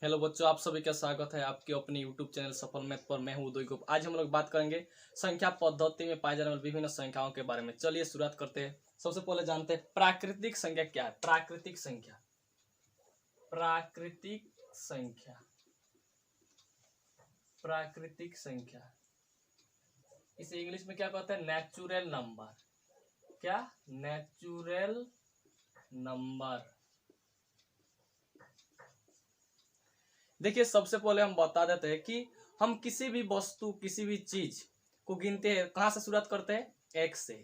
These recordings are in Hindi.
हेलो बच्चों, आप सभी का स्वागत है आपके अपने यूट्यूब चैनल सफल मैथ पर। मैं हूं उदय गुप्त। आज हम लोग बात करेंगे संख्या पद्धति में पाए जाने वाली विभिन्न संख्याओं के बारे में। चलिए शुरुआत करते हैं। सबसे पहले जानते हैं प्राकृतिक संख्या क्या है। प्राकृतिक संख्या, प्राकृतिक संख्या, प्राकृतिक संख्या, इसे इंग्लिश में क्या कहते हैं? Natural number. क्या? Natural number. देखिए, सबसे पहले हम बता देते हैं कि हम किसी भी वस्तु, किसी भी चीज को गिनते हैं, कहाँ से शुरुआत करते हैं? एक से।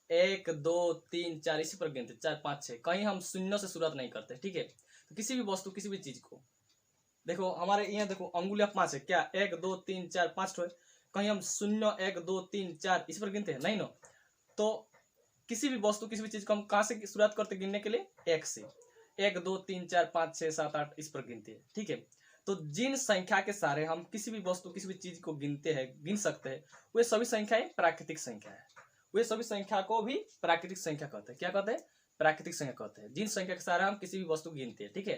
1 2 3 4 इसी पर गिनते, 4 5 6। कहीं हम शून्य से शुरुआत नहीं करते। ठीक है, तो किसी भी वस्तु, किसी भी चीज को देखो, हमारे यहाँ देखो अंगुलियां 5 है। क्या? 1 2 3 4 5 ठो है। कहीं हम 0 1 2 3 4 इस पर गिनते हैं? नहीं ना। तो किसी भी वस्तु, किसी भी चीज को हम कहाँ से शुरुआत करते गिनने के लिए? एक से। 1 2 3 4 5 6 7 8 इस पर गिनते हैं। ठीक है, तो जिन संख्या के सारे हम किसी भी वस्तु, किसी भी चीज को गिनते हैं, गिन सकते हैं, वे सभी संख्याएं प्राकृतिक संख्या है। वे सभी संख्या को भी प्राकृतिक संख्या कहते हैं। क्या कहते हैं? प्राकृतिक संख्या कहते हैं जिन संख्या के सारे हम किसी भी वस्तु को गिनते हैं। ठीक है,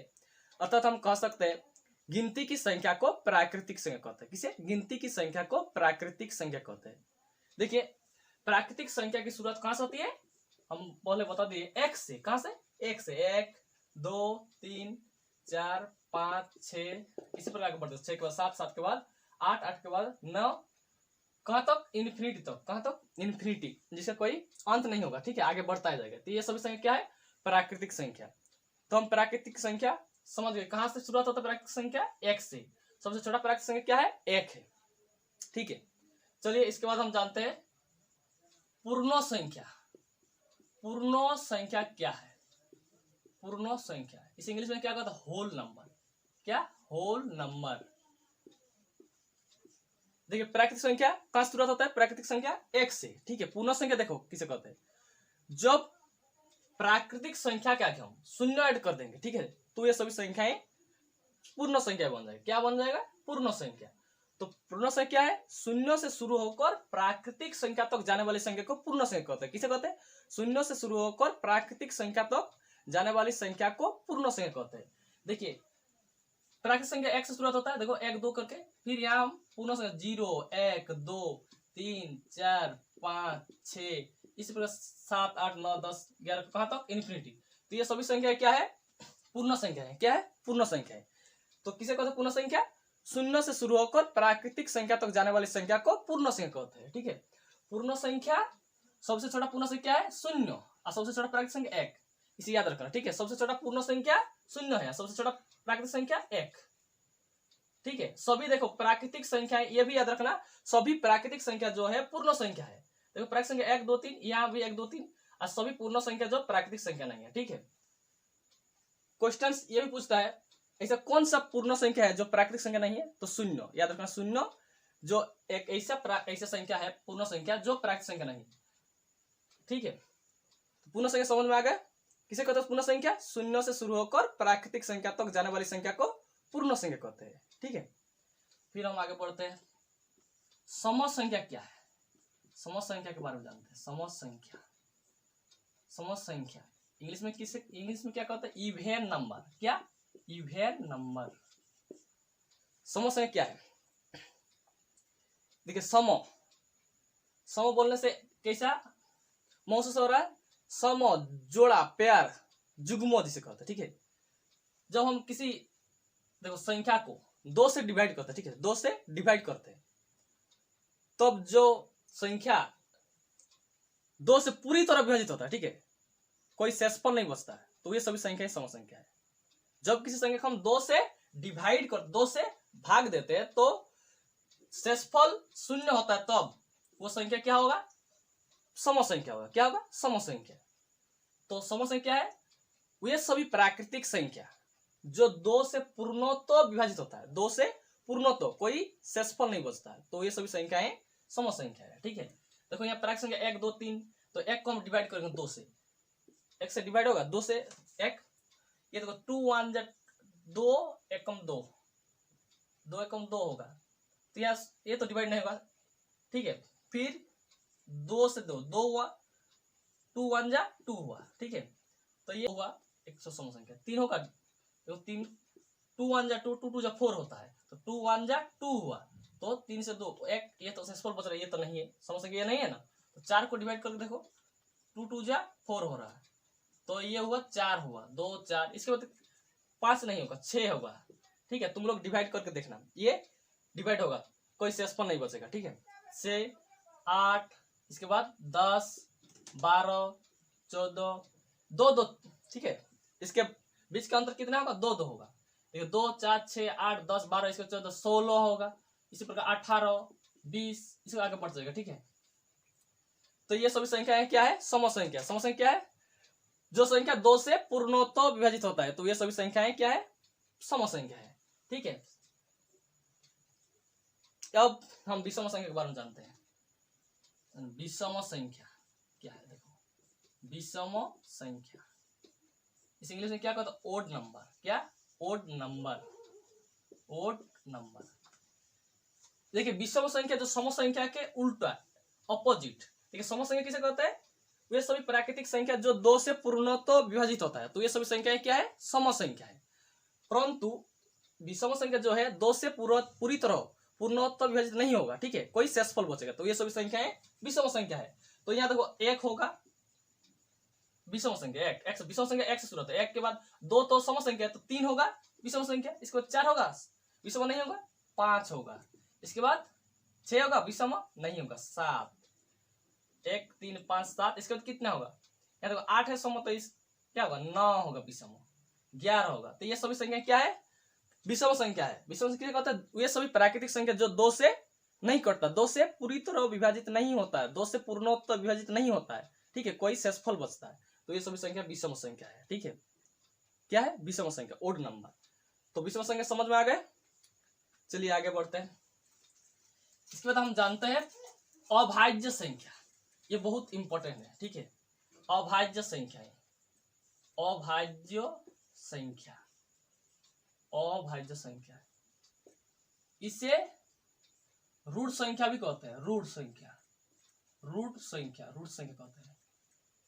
अर्थात हम कह सकते हैं गिनती की संख्या को प्राकृतिक संख्या कहते हैं। किसे? गिनती की संख्या को प्राकृतिक संख्या कहते हैं। देखिए, प्राकृतिक संख्या की शुरुआत कहां से होती है? हम पहले बता दिए, एक से। कहां से? एक से। 1 2 3 4 5 6 इसी प्रकार आगे बढ़ते, 6 के बाद 7 7 के बाद 8 8 के बाद 9, कहां तक? इन्फिनिटी तक। कहां तक? इन्फिनिटी, जिसका कोई अंत नहीं होगा। ठीक है, आगे बढ़ता ही जाएगा। तो ये सभी संख्या क्या है? प्राकृतिक संख्या। तो हम प्राकृतिक संख्या समझ गए। कहां से शुरुआत होता है प्राकृतिक संख्या? एक से। सबसे छोटा प्राकृतिक संख्या क्या है? एक है। ठीक है, चलिए इसके बाद हम जानते हैं पूर्ण संख्या। पूर्ण संख्या क्या है? पूर्ण संख्या, इस इंग्लिश में क्या कहता है? Whole number. क्या? Whole number. देखिए, प्राकृतिक संख्या कहां शुरुआत होता है? प्राकृतिक संख्या एक से। ठीक है, पूर्ण संख्या देखो किसे कहते हैं? जब प्राकृतिक संख्या क्या क्या हम शून्य ऐड कर देंगे, ठीक है, तो ये सभी संख्याएं पूर्ण संख्या बन जाएगी। क्या बन जाएगा? पूर्ण संख्या। तो पूर्ण संख्या है शून्य से शुरू होकर प्राकृतिक संख्या तक जाने वाली संख्या को पूर्ण संख्या कहते हैं। किसे कहते हैं? शून्य से शुरू होकर प्राकृतिक संख्या तक जाने वाली संख्या को पूर्ण संख्या कहते हैं। देखिए, प्राकृतिक संख्या एक से शुरुआत होता है, देखो 1 2 करके, फिर यहाँ हम पूर्ण संख्या 0 1 2 3 4 5 6 इसी प्रकार 7 8 9 10 11 कहां तक? इन्फिनिटी। तो ये सभी संख्या क्या है? पूर्ण संख्या है। क्या है? पूर्ण संख्या है। तो किसे कहते हैं पूर्ण संख्या? शून्य से शुरू होकर प्राकृतिक संख्या तक जाने वाली संख्या को पूर्ण संख्या कहते हैं। ठीक है, पूर्ण संख्या सबसे छोटा पूर्ण संख्या है शून्य, और सबसे छोटा प्राकृतिक संख्या एक। इसे याद रखना। ठीक है, सबसे छोटा पूर्ण संख्या शून्य है, सबसे छोटा प्राकृतिक संख्या एक। ठीक है, सभी देखो प्राकृतिक संख्या, ये भी याद रखना, सभी प्राकृतिक संख्या जो है पूर्ण संख्या है। देखो प्राकृतिक संख्या 1 2 3, यहाँ भी 1 2 3, और सभी पूर्ण संख्या जो प्राकृतिक संख्या नहीं है। ठीक है, क्वेश्चन ये भी पूछता है ऐसा कौन सा पूर्ण संख्या है जो प्राकृतिक संख्या नहीं है? तो शून्य। याद रखना, शून्य जो एक ऐसा संख्या है, पूर्ण संख्या जो प्राकृतिक संख्या नहीं। ठीक है, पूर्ण संख्या समझ में आ गया? किसे कहते हैं पूर्ण संख्या? शून्य से शुरू होकर प्राकृतिक संख्या तक जाने वाली संख्या को पूर्ण संख्या कहते हैं। ठीक है, फिर हम आगे बढ़ते हैं। सम संख्या क्या है? सम संख्या के बारे में जानते हैं। सम संख्या, सम संख्या इंग्लिश में किसे, इंग्लिश में क्या कहते हैं? Even number. क्या? Even number. सम संख्या क्या है? देखिए, सम, सम बोलने से कैसा महसूस हो रहा है? सम, जोड़ा, प्यार, जुग्म जिसे कहते हैं। ठीक है, जब हम किसी, देखो, संख्या को 2 से डिवाइड करते हैं, ठीक है, 2 से डिवाइड करते हैं, तब जो संख्या 2 से पूरी तरह विभाजित होता है, ठीक है, कोई शेषफल नहीं बचता है, तो ये सभी संख्याएं सम संख्या है। जब किसी संख्या को हम 2 से डिवाइड कर, 2 से भाग देते हैं, तो शेषफल शून्य होता है, तब वो संख्या क्या होगा? सम संख्या होगा। क्या होगा? सम संख्या। तो सम संख्या है वे सभी प्राकृतिक संख्या जो 2 से पूर्णतः विभाजित होता है, 2 से पूर्णतः, कोई शेषफल नहीं बचता है, तो ये सभी संख्याएं सम संख्या है। ठीक है, देखो यहाँ प्राकृतिक संख्या 1 2 3, तो 1 को हम डिवाइड करेंगे 2 से, 1 से डिवाइड होगा 2 से 1, ये देखो 2 1 2 1 2, 2 1 2 होगा, तो यहाँ ये तो डिवाइड नहीं होगा। ठीक है, फिर 2 से 2 2 हुआ, 2 1 2 हुआ। ठीक है, तो ये हुआ एक सम संख्या। 3 होगा, देखो 3 2 1 जा 2, 2 2 जा 4 होता है, तो 2 1 जा 2 हुआ, तो 3 से 2 1, ये तो सेक्सफुल बच रहा है, ये तो नहीं है, समझ सके, ये नहीं है ना, तो 4 को डिवाइड करके देखो, 2 2 जा 4 हो रहा है, तो ये हुआ 4 हुआ, 2 4, इसके बाद 5 नहीं होगा, 6 होगा, ठीक है, तुम लोग डिवाइड करके देखना, ये डिवाइड होगा, कोई सेक्सफुल नहीं बचेगा, ठीक है, 6 8, इसके बाद 10 12 14, 2 2, ठीक है, इसके बीच का अंतर कितना होगा, 2 2 होगा, देखिए 2 4 6 8 10 12, इसके 14 16 होगा, इसी प्रकार 18 20, इसके आगे बढ़ जाएगा, ठीक है। तो ये सभी संख्याएं क्या है, सम संख्या। सम संख्या क्या है, जो संख्या 2 से पूर्णोत्तर विभाजित होता है, तो ये सभी संख्याएं क्या है, सम संख्या है, ठीक है। अब हम विषम संख्या के बारे में जानते हैं। विषम संख्या क्या है, देखो विषम संख्या, इस इंग्लिश में क्या कहता है, ओड नंबर, क्या, ओड नंबर, ओड नंबर। देखिए विषम संख्या जो सम संख्या के उल्टा, अपोजिट, देखिए सम संख्या किसे कहते हैं, वे सभी प्राकृतिक संख्या जो 2 से पूर्णतः विभाजित होता है, तो ये सभी संख्याएं क्या है, सम संख्या है। परंतु विषम संख्या जो है 2 से पूरी तरह पूर्णोत्तर विभाजित नहीं होगा, ठीक है, कोई शेषफल बचेगा, तो ये सभी संख्याएं विषम संख्या है। तो यहाँ देखो 1 होगा विषम संख्या, एक विषम संख्या 1 से शुरू होता है, 1 के बाद 2 तो सम संख्या, तो 3 होगा विषम संख्या, इसके बाद 4 होगा विषम नहीं होगा, 5 होगा, इसके बाद 6 होगा विषम नहीं होगा, 7 1 3 5 7, इसके बाद कितना होगा, यहाँ देखो 8 है सम, तो इस क्या होगा, 9 होगा विषम, 11 होगा, तो ये सभी संख्या क्या है, विषम संख्या है। विषम संख्या कहता है ये सभी प्राकृतिक संख्या जो 2 से नहीं कटता, 2 से पूरी तरह विभाजित नहीं होता है, 2 से पूर्णोत्तर विभाजित नहीं होता है, ठीक है, कोई शेषफल बचता है, तो ये सभी संख्या विषम संख्या है, ठीक है, क्या है, विषम संख्या, ओड नंबर। तो विषम संख्या समझ में आ गए, चलिए आगे बढ़ते हैं। इसके बाद हम जानते हैं अभाज्य संख्या, ये बहुत इंपॉर्टेंट है, ठीक है, अभाज्य संख्या, अभाज्य संख्या, अभाज्य संख्या, इसे रूट संख्या भी कहते हैं, रूट संख्या, रूट संख्या, रूट संख्या कहते हैं,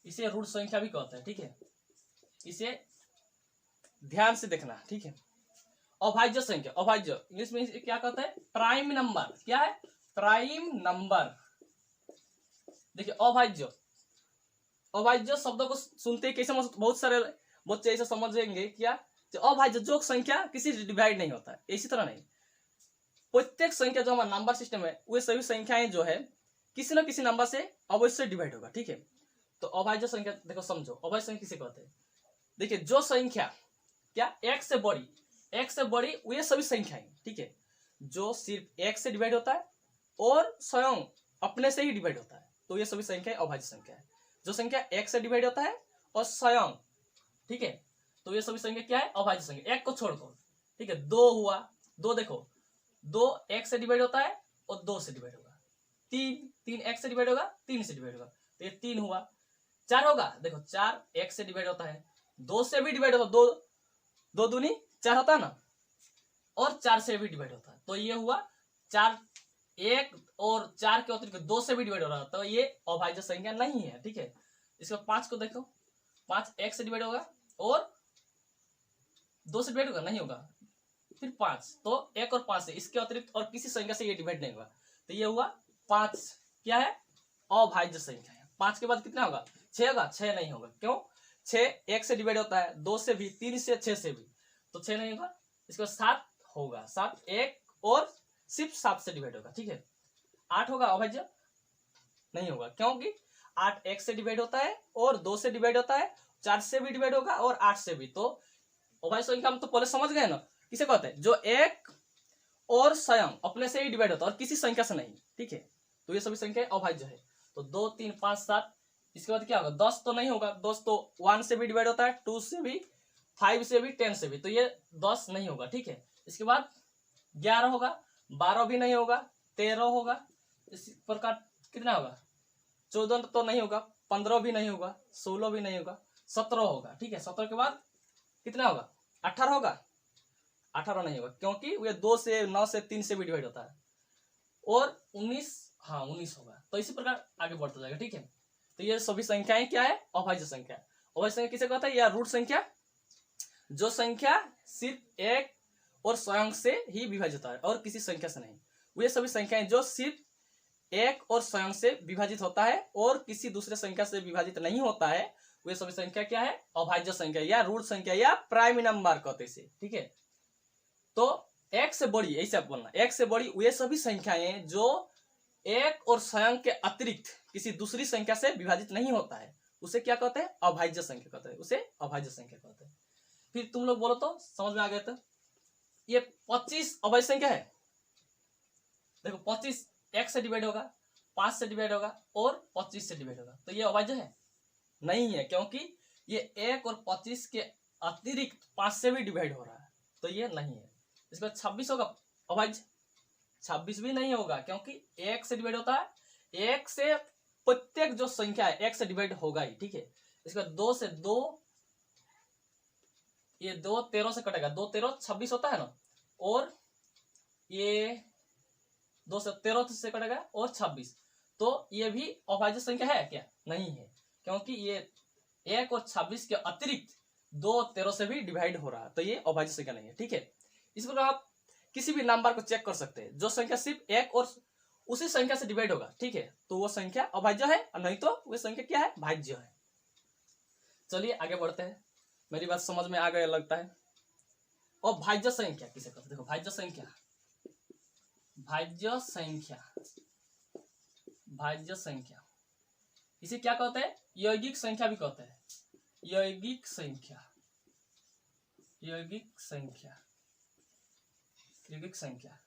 इसे रूट संख्या भी कहते हैं, ठीक है, इसे ध्यान से देखना, ठीक है। अभाज्य संख्या, अभाज्य इंग्लिश में क्या कहते हैं, प्राइम नंबर, क्या है, प्राइम नंबर। देखिए अभाज्य, अभाज्य शब्दों को सुनते कैसे बहुत सारे बच्चे ऐसे समझेंगे क्या, जो अभाज्य जो संख्या किसी से डिवाइड नहीं होता है, इसी तरह नहीं, प्रत्येक संख्या जो हमारा नंबर सिस्टम है, वे सभी संख्याएं जो है किसी न किसी नंबर से अवश्य डिवाइड होगा, ठीक है। तो अभाज्य संख्या देखो समझो, अभाज्य संख्या किसे कहते हैं, देखिए जो संख्या क्या एक से बड़ी वे सभी संख्याएं, ठीक है, जो सिर्फ 1 से डिवाइड होता है और स्वयं अपने से ही डिवाइड होता है, तो ये सभी संख्याएं अभाज्य संख्या है। जो संख्या 1 से डिवाइड होता है और स्वयं, ठीक है, तो ये सभी संख्या क्या है, अभाज्य संख्या, 1 को छोड़कर, ठीक है। 2 हुआ, 2 देखो 2 1 से डिवाइड होता है और 2 से डिवाइड होगा, 3 1 से डिवाइड होगा, 3 से डिवाइड होगा, तो ये 3 हुआ। 4 होगा, देखो 4 1 से डिवाइड होता है, 2 से भी डिवाइड होता है, 2 दूनी 4 होता है ना, और 4 से भी डिवाइड होता है, तो ये हुआ 4, 1 और 4 के अतिरिक्त 2 से भी डिवाइड हो रहा है, तो ये अभाज्य संख्या नहीं है, ठीक है। इसके 5 को देखो, 5 1 से डिवाइड होगा और 2 से डिवाइड होगा, नहीं होगा, फिर 5, तो 1 और 5 से, इसके अतिरिक्त और किसी संख्या से ये डिवाइड नहीं होगा, तो ये हुआ 5, क्या है, अभाज्य संख्या है। 5 के बाद कितना होगा, 6 होगा, 6 नहीं होगा, क्यों, 6 1 से डिवाइड होता है, 2 से भी, 3 से, 6 से भी, तो 6 नहीं होगा। इसके बाद 7 होगा, 7 1 और सिर्फ 7 से डिवाइड होगा, ठीक है। 8 होगा, अभाज्य नहीं होगा, क्योंकि 8 1 से डिवाइड होता है और 2 से डिवाइड होता है, 4 से भी डिवाइड होगा और 8 से भी, तो अभाज्य संख्या हम तो पहले समझ गए ना, किसे कहते हैं, जो 1 और स्वयं अपने से ही डिवाइड होता है और किसी संख्या से नहीं, ठीक है, तो ये सभी संख्या अभाज्य है। तो 2 3 5 7, इसके बाद क्या होगा, 10 तो नहीं होगा, 10 तो 1 से भी डिवाइड होता है, 2 से भी, 5 से भी, 10 से भी, तो ये 10 नहीं होगा, ठीक है। इसके बाद 11 होगा, 12 भी नहीं होगा, 13 होगा, इस प्रकार कितना होगा, 14 तो नहीं होगा, 15 भी नहीं होगा, 16 भी नहीं होगा, 17 होगा, ठीक है। 17 के बाद कितना होगा, 18 होगा, 18 नहीं होगा, क्योंकि वे 2 से 9 से 3 से भी डिवाइड होता है, और 19, हाँ 19 होगा, तो इसी प्रकार आगे बढ़ता जाएगा, ठीक है। तो ये सभी संख्याएं क्या है, अभाज्य संख्या। अभाज्य संख्या किसे कहता है, या रूट संख्या, जो संख्या सिर्फ 1 और स्वयं से ही विभाजित होता है और किसी संख्या से नहीं। वे सभी संख्याएं जो सिर्फ एक और स्वयं से विभाजित होता है और किसी दूसरे संख्या से विभाजित नहीं होता है, वे सभी संख्या क्या है? अभाज्य संख्या या रूट संख्या या प्राइम नंबर कहते हैं। ठीक है, तो एक से बड़ी, ऐसे बोलना, एक से बड़ी वे सभी संख्याएं जो एक और स्वयं के अतिरिक्त किसी दूसरी संख्या से विभाजित नहीं होता है, उसे क्या कहते हैं? अभाज्य संख्या कहते हैं, उसे अभाज्य संख्या कहते हैं। फिर तुम लोग बोलो तो समझ में आ गया। तो ये 25 अभाज्य संख्या है। देखो 25 एक से डिवाइड होगा, 5 से डिवाइड होगा और 25 से डिवाइड होगा, तो ये अभाज्य है? नहीं है, क्योंकि ये 1 और 25 के अतिरिक्त 5 से भी डिवाइड हो रहा है, तो ये नहीं है। इसके बाद 26 होगा अभाज्य? 26 भी नहीं होगा, क्योंकि 1 से डिवाइड होता है, 1 से प्रत्येक जो संख्या है 1 से डिवाइड होगा ही। ठीक है, इसके बाद 2 से 2, ये 2 13 से कटेगा, 2 13 26 होता है ना, और ये 2 से 13 से कटेगा और 26, तो ये भी अभाज्य संख्या है क्या? नहीं है, क्योंकि ये 1 और 26 के अतिरिक्त 2 13 से भी डिवाइड हो रहा है, तो ये अभाज्य संख्या नहीं है। ठीक है, इस प्रकार आप किसी भी नंबर को चेक कर सकते हैं, जो संख्या सिर्फ एक और उसी संख्या से डिवाइड होगा, ठीक है, तो वो संख्या अभाज्य है, और नहीं तो वो संख्या क्या है? भाज्य है। चलिए आगे बढ़ते हैं, मेरी बात समझ में आ गया लगता है। और भाज्य संख्या किसे कहते हैं? देखो भाज्य संख्या, भाज्य संख्या, भाज्य संख्या, इसे क्या कहते हैं? यौगिक संख्या भी कहते हैं, यौगिक संख्या, यौगिक संख्या, यौगिक संख्या।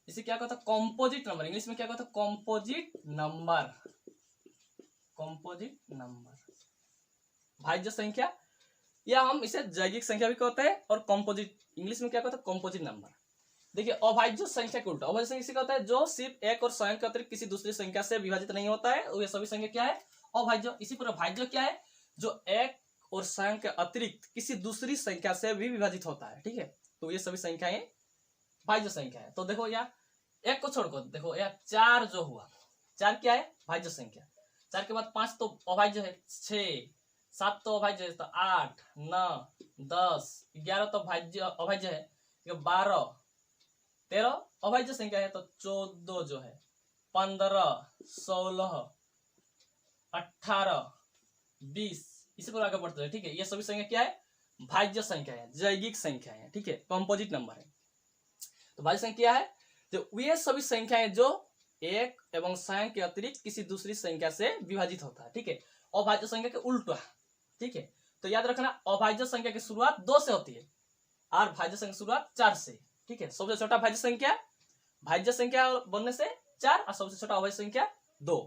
इसे क्या कहता है? कॉम्पोजिट नंबर, इंग्लिश में क्या कहता है? कॉम्पोजिट नंबर, कॉम्पोजिट नंबर, भाज्य संख्या, या हम इसे जैविक संख्या भी कहते हैं, और कॉम्पोजिट, इंग्लिश में क्या कहता है? Composite number. देखिए अभाज्य संख्या के उल्टा, अभाज्य संख्या कहता है जो सिर्फ एक और स्वयं के अतिरिक्त किसी दूसरी संख्या से विभाजित नहीं होता है, वो सभी संख्या क्या है? अभाज्य। इसी प्रकार भाज्य क्या है? जो एक और स्वयं के अतिरिक्त किसी दूसरी संख्या से भी विभाजित होता है। ठीक है, तो ये सभी संख्याएं भाज्य संख्या है। तो देखो यहाँ एक को छोड़कर देखो, यहाँ 4 जो हुआ, 4 क्या है? भाज्य संख्या। 4 के बाद 5 तो अभाज्य है, 6 7 तो अभाज्य है, तो 8 9 10 11 तो अभाज्य है, 12 13 अभाज्य संख्या है, तो 14 जो है, 15 16 18 20, इसी पर आगे बढ़ते हैं। ठीक है, ये सभी संख्या क्या है? भाज्य संख्या है, जैविक संख्या है। ठीक है, कंपोजिट नंबर है। तो भाज्य संख्या क्या है? तो वे सभी संख्याएं जो एक एवं स्वयं के अतिरिक्त किसी दूसरी संख्या से विभाजित होता है। ठीक है, अभाज्य संख्या के उल्टा। ठीक है, तो याद रखना अभाज्य संख्या की शुरुआत 2 से होती है और भाज्य संख्या की शुरुआत 4 से। ठीक है, सबसे छोटा भाज्य संख्या, भाज्य संख्या बनने से 4, और सबसे छोटा अभाज्य संख्या 2।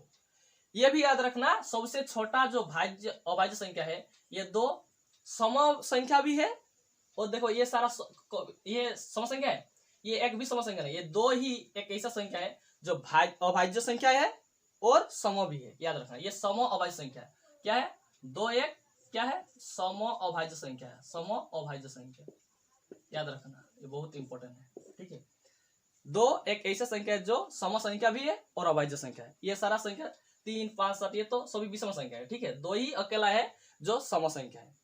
ये भी याद रखना, सबसे छोटा जो भाज्य अभाज्य संख्या है, ये 2 सम संख्या भी है, और देखो ये सारा ये सम संख्या है, ये एक भी सम संख्या नहीं, ये 2 ही एक ऐसा संख्या है जो अभाज्य संख्या है और सम भी है। याद रखना, ये सम अभाज्य संख्या है। क्या है? 2 1 क्या है? सम अभाज्य संख्या है, सम अभाज्य संख्या। याद रखना, ये बहुत इंपॉर्टेंट है। ठीक है, 2 एक ऐसा संख्या है जो सम संख्या भी है और अभाज्य संख्या है। ये सारा संख्या 3 5 7 ये तो सभी विषम संख्या है। ठीक है, 2 ही अकेला है जो सम संख्या है।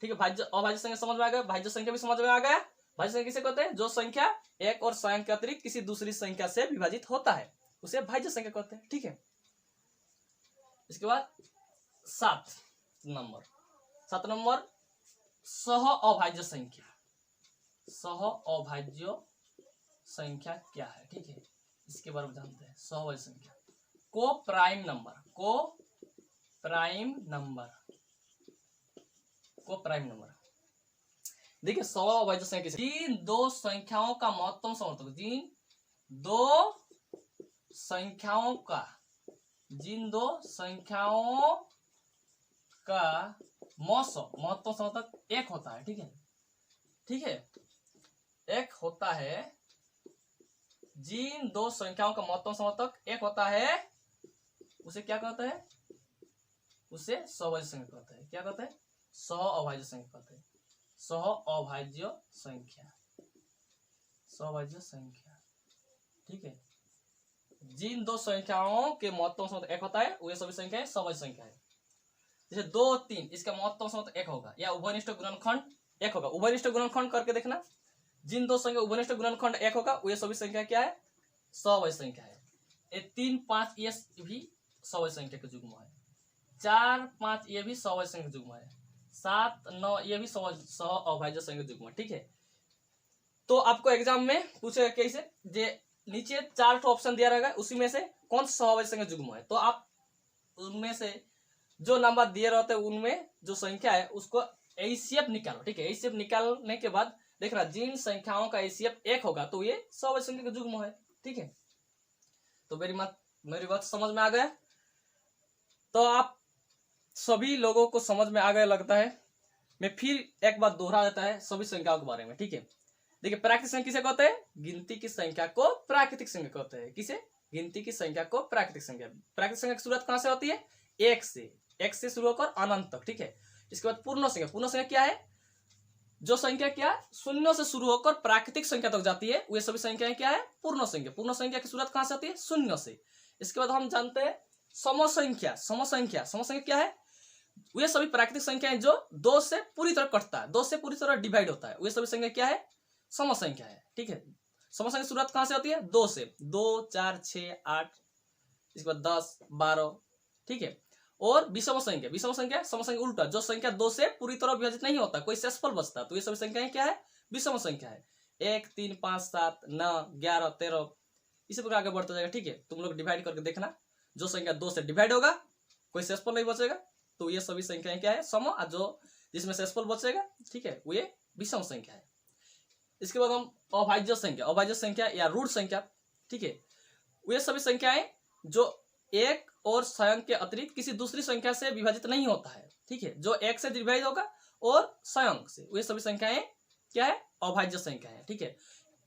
ठीक है, भाज्य अभाज्य संख्या समझ में आ गया, भाज्य संख्या भी समझ में आ गया। भाज्य संख्या किसे कहते हैं? जो संख्या एक और स्वयं के अतिरिक्त किसी दूसरी संख्या से विभाजित होता है, उसे भाज्य संख्या कहते हैं। ठीक है, इसके बाद 7 नंबर सह अभाज्य संख्या। सह अभाज्य संख्या क्या है? ठीक है, इसके बारे में जानते हैं। सह अभाज्य संख्या, को प्राइम नंबर, को प्राइम नंबर, को प्राइम नंबर। देखिए सह अभाज्य संख्या जिन 2 संख्याओं का महत्तम समर्थक, जिन 2 संख्याओं का, जिन 2 संख्याओं का महत्तम समर्थक 1 होता है। ठीक है, ठीक है, 1 होता है, जिन 2 संख्याओं का महत्तम समर्थक 1 होता है, उसे क्या कहते हैं? उसे सहअभाज्य संख्या कहते हैं। क्या कहते हैं? सहअभाज्य संख्या कहते हैं। सहअभाज्य संख्या, सहअभाज्य संख्या। ठीक है, जिन 2 संख्याओं के महत्तम समर्थक 1 होता है, वे सभी संख्याएं सहअभाज्य संख्या है। जैसे 2 3, इसका महत्तम समर्थक 1 होगा, या उभयनिष्ठ गुणनखंड 1 होगा। उभयनिष्ठ गुणनखंड करके देखना, जिन दो संख्या उभयनिष्ठ गुणनखंड एक होगा वो ये सभी संख्या क्या है, सअवयव संख्या है। ये 3, 5 ये भी सअवयव संख्या के युग्म है। 4, 5 ये भी सअवयव संख्या के युग्म है। 7, 9 ये भी सह-अभाज्य संख्या के युग्म है। ठीक है, तो आपको एग्जाम में पूछेगा कैसे, जे नीचे 4 ऑप्शन दिया रहेगा, उसी में से कौन सा सह-अभाज्य संख्या युग्म है, तो आप उनमें से जो नंबर दिए रहते हैं उनमें जो संख्या है उसको एचसीएफ निकालो। ठीक है, एचसीएफ निकालने के बाद देखना जिन संख्याओं का एचसीएफ 1 होगा तो ये सअवयव संख्या का युग्म है। ठीक है, तो मेरी बात समझ में आ गया। तो आप सभी लोगों को समझ में आ गया लगता है। मैं फिर एक बात दोहरा देता है सभी संख्याओं के बारे में। ठीक है, देखिए प्राकृतिक संख्या किसे कहते हैं, गिनती की संख्या को प्राकृतिक संख्या कहते हैं। किसे, गिनती की संख्या को प्राकृतिक संख्या। प्राकृतिक संख्या की शुरुआत कहां से होती है, 1 से शुरू होकर अनंत तक। ठीक है, इसके बाद पूर्ण संख्या। पूर्ण संख्या क्या है, जो संख्या क्या शून्य से शुरू होकर प्राकृतिक संख्या तक जाती है वे सभी संख्याएं क्या है, पूर्ण संख्या। पूर्ण संख्या की शुरुआत कहां से होती है, शून्य से। इसके बाद हम जानते हैं समसंख्या। समसंख्या क्या है, वे सभी प्राकृतिक संख्याएं जो 2 से पूरी तरह कटता है, 2 से पूरी तरह डिवाइड होता है, वे सभी संख्या क्या है, समसंख्या है। ठीक है, समसंख्या की शुरुआत कहां से होती है, 2 से। 2, 4, 6, 8, इसके बाद 10, 12। ठीक है, और विषम संख्या समसंख्या उल्टा, जो संख्या 2 से पूरी तरह विभाजित नहीं होता, कोई शेषफल बचता, तो ये सभी संख्याएं क्या है, विषम संख्या है। 1, 3, 5, 7, 9, 11, 13 इसी प्रकार आगे बढ़ता जाएगा। ठीक है, तुम लोग डिवाइड करके देखना, जो संख्या 2 से डिवाइड होगा कोई शेषफल नहीं बचेगा, तो ये सभी संख्याएं क्या है, सम, और जो जिसमें शेषफल बचेगा ठीक है वो ये विषम संख्या है। इसके बाद हम अभाज्य संख्या या रूढ़ संख्या। ठीक है, वे सभी संख्याएं जो 1 और स्वयं के अतिरिक्त किसी दूसरी संख्या से विभाजित नहीं होता है। ठीक है, जो 1 से डिवाइड होगा और स्वयं से, वे सभी संख्याएं क्या है, अभाज्य संख्या है। ठीक है,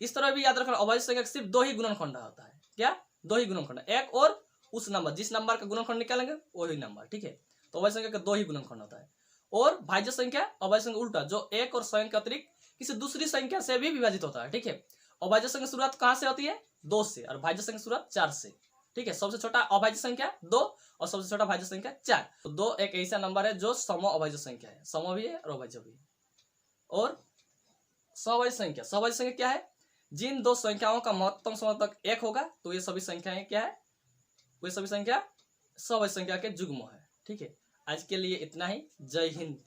इस तरह भी याद रखना अभाज्य संख्या सिर्फ 2 ही गुणनखंड होता है। क्या, 2 ही गुणनखंड, 1 और उस नंबर, जिस नंबर का गुणनखंड निकालेंगे वही नंबर। ठीक है, तो अभाज्य संख्या का 2 ही गुणनखंड होता है। और भाज्य संख्या, अभाज्य संख्या उल्टा, जो 1 और स्वयं के अतिरिक्त किसी दूसरी संख्या से भी विभाजित होता है। ठीक है, अभाज्य संख्या शुरुआत कहां से होती है, 2 से, और भाज्य संख्या शुरुआत 4 से। ठीक है, सबसे छोटा अभाज्य संख्या 2 और सबसे छोटा भाज्य संख्या 4। तो 2 एक ऐसा नंबर है जो सम अभाज्य संख्या है, सम भी है और अभाज्य भी है। और सअभाज्य संख्या क्या है, जिन दो संख्याओं का महत्तम समर्थक 1 होगा तो ये सभी संख्याएं क्या है, वे सभी संख्या सअभाज्य संख्या के युग्म है। ठीक है, आज के लिए इतना ही। जय हिंद।